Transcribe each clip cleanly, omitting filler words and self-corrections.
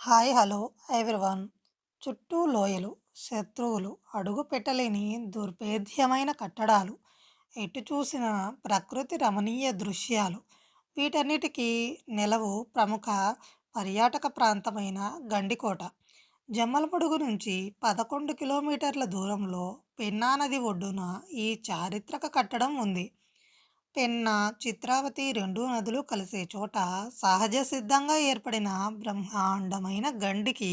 Hi hello everyone. చుట్టూ లోయలు, శత్రువులు, అడుగు పెట్టలేని దుర్భేద్యమైన కట్టడాలు, ఎటు చూసిన ప్రకృతి రమణీయ దృశ్యాలు. వీటన్నిటికీ నెలవు ప్రముఖ పర్యాటక ప్రాంతమైన గండికోట. జమ్మలమడుగు నుంచి 11 కిలోమీటర్ల దూరంలో పెన్నా నది ఒడ్డున ఈ చారిత్రక కట్టడం ఉంది. పెన్నా, చిత్రావతి రెండు నదులు కలిసే చోట సహజ సిద్ధంగా ఏర్పడిన బ్రహ్మాండమైన గండికి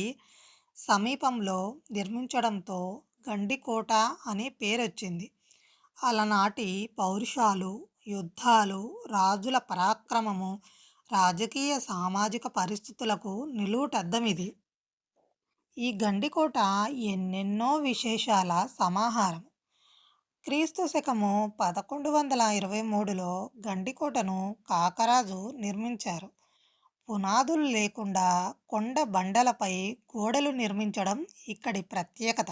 సమీపంలో నిర్మించడంతో గండికోట అనే పేరొచ్చింది. అలనాటి పౌరుషాలు, యుద్ధాలు, రాజుల పరాక్రమము, రాజకీయ సామాజిక పరిస్థితులకు నిలువుటద్దమిది. ఈ గండికోట ఎన్నెన్నో విశేషాల సమాహారం. క్రీస్తు శకము 1123లో గండికోటను కాకరాజు నిర్మించారు. పునాదులు లేకుండా కొండ బండలపై గోడలు నిర్మించడం ఇక్కడి ప్రత్యేకత.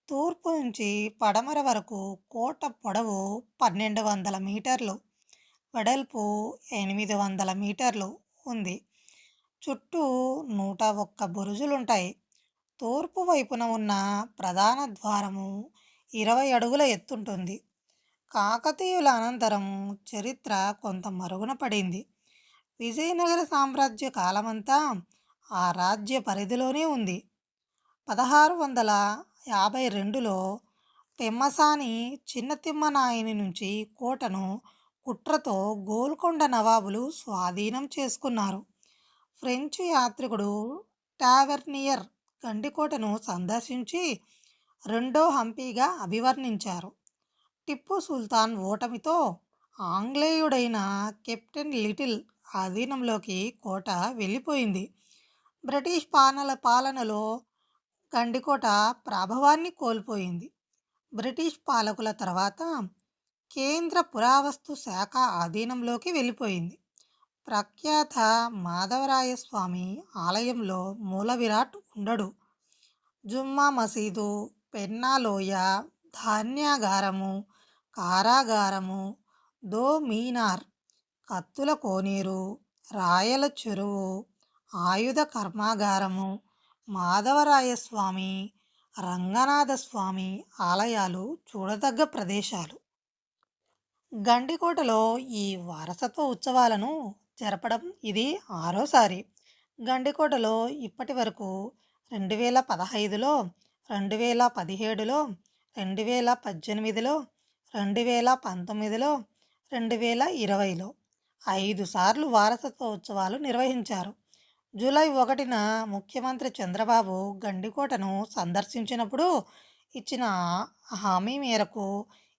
తూర్పు నుంచి పడమర వరకు కోట పొడవు 1200 మీటర్లు, వెడల్పు 800 మీటర్లు ఉంది. చుట్టూ 101 బురుజులుంటాయి. తూర్పు వైపున ఉన్న ప్రధాన ద్వారము 20 అడుగుల ఎత్తుంటుంది. కాకతీయుల అనంతరం చరిత్ర కొంత మరుగున పడింది. విజయనగర సామ్రాజ్య కాలమంతా ఆ రాజ్య పరిధిలోనే ఉంది. 1652లో పెమ్మసాని చిన్న తిమ్మనాయని నుంచి కోటను కుట్రతో గోల్కొండ నవాబులు స్వాధీనం చేసుకున్నారు. ఫ్రెంచ్ యాత్రికుడు టావెర్నియర్ గండికోటను సందర్శించి రెండో హంపీగా అభివర్ణించారు. టిప్పు సుల్తాన్ ఓటమితో ఆంగ్లేయుడైన కెప్టెన్ లిటిల్ ఆధీనంలోకి కోట వెళ్ళిపోయింది. బ్రిటిష్ పాలనలో గండికోట ప్రాభవాన్ని కోల్పోయింది. బ్రిటిష్ పాలకుల తర్వాత కేంద్ర పురావస్తు శాఖ ఆధీనంలోకి వెళ్ళిపోయింది. ప్రఖ్యాత మాధవరాయస్వామి ఆలయంలో మూల విరాట్ ఉండడు. జుమ్మా మసీదు, పెన్నాలోయ, ధాన్యాగారము, కారాగారము, దో మీనార్, కత్తుల కోనేరు, రాయల చెరువు, ఆయుధ కర్మాగారము, మాధవరాయస్వామి, రంగనాథస్వామి ఆలయాలు చూడదగ్గ ప్రదేశాలు. గండికోటలో ఈ వారసత్వ ఉత్సవాలను జరపడం ఇది ఆరోసారి. గండికోటలో ఇప్పటి వరకు 2015లో, 2017లో, 2018లో, 2019లో, 2020లో 5 సార్లు వారసత్వ ఉత్సవాలు నిర్వహించారు. జూలై 1న ముఖ్యమంత్రి చంద్రబాబు గండికోటను సందర్శించినప్పుడు ఇచ్చిన హామీ మేరకు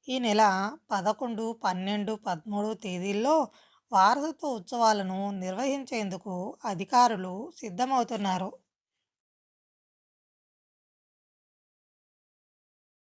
ఈ నెల 11, 12, 13 తేదీల్లో వారసత్వ ఉత్సవాలను నిర్వహించేందుకు అధికారులు సిద్ధమవుతున్నారు.